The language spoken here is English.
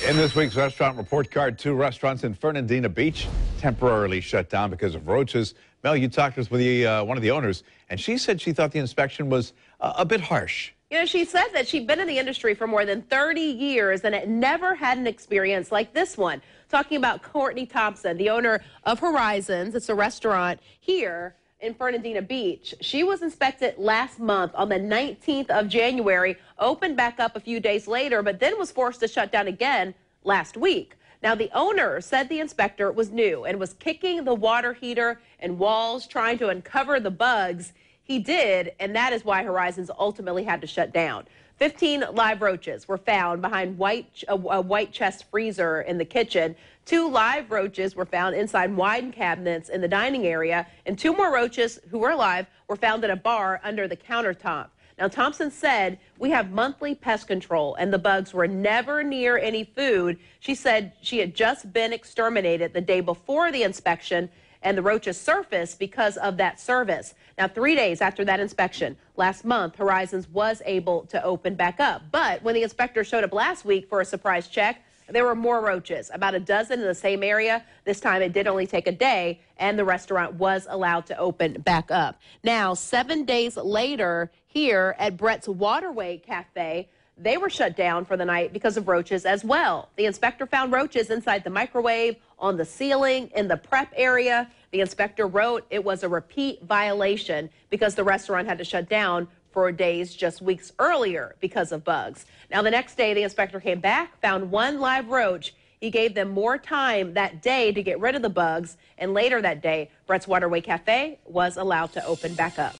In this week's restaurant report card, 2 restaurants in Fernandina Beach temporarily shut down because of roaches. Mel, you talked with one of the owners, and she said she thought the inspection was a bit harsh. You know, she said that she'd been in the industry for more than 30 years and it never had an experience like this one. Talking about Courtney Thompson, the owner of Horizons. It's a restaurant here in Fernandina Beach. She was inspected last month on the 19th of January, opened back up a few days later, but then was forced to shut down again last week. Now, the owner said the inspector was new and was kicking the water heater and walls, trying to uncover the bugs. He did, and that is why Horizons ultimately had to shut down. 15 live roaches were found behind a white chest freezer in the kitchen. 2 live roaches were found inside wine cabinets in the dining area, and 2 more roaches who were alive were found at a bar under the countertop. Now, Thompson said, "We have monthly pest control, and the bugs were never near any food." She said she had just been exterminated the day before the inspection, and the roaches surfaced because of that service. Now, 3 days after that inspection, last month, Horizons was able to open back up. But when the inspector showed up last week for a surprise check, there were more roaches, about a dozen in the same area. This time it did only take a day, and the restaurant was allowed to open back up. Now, 7 days later, here at Brett's Waterway Cafe, they were shut down for the night because of roaches as well. The inspector found roaches inside the microwave, on the ceiling, in the prep area. The inspector wrote it was a repeat violation because the restaurant had to shut down for days just weeks earlier because of bugs. Now, the next day, the inspector came back, found 1 live roach. He gave them more time that day to get rid of the bugs, and later that day, Brett's Waterway Cafe was allowed to open back up.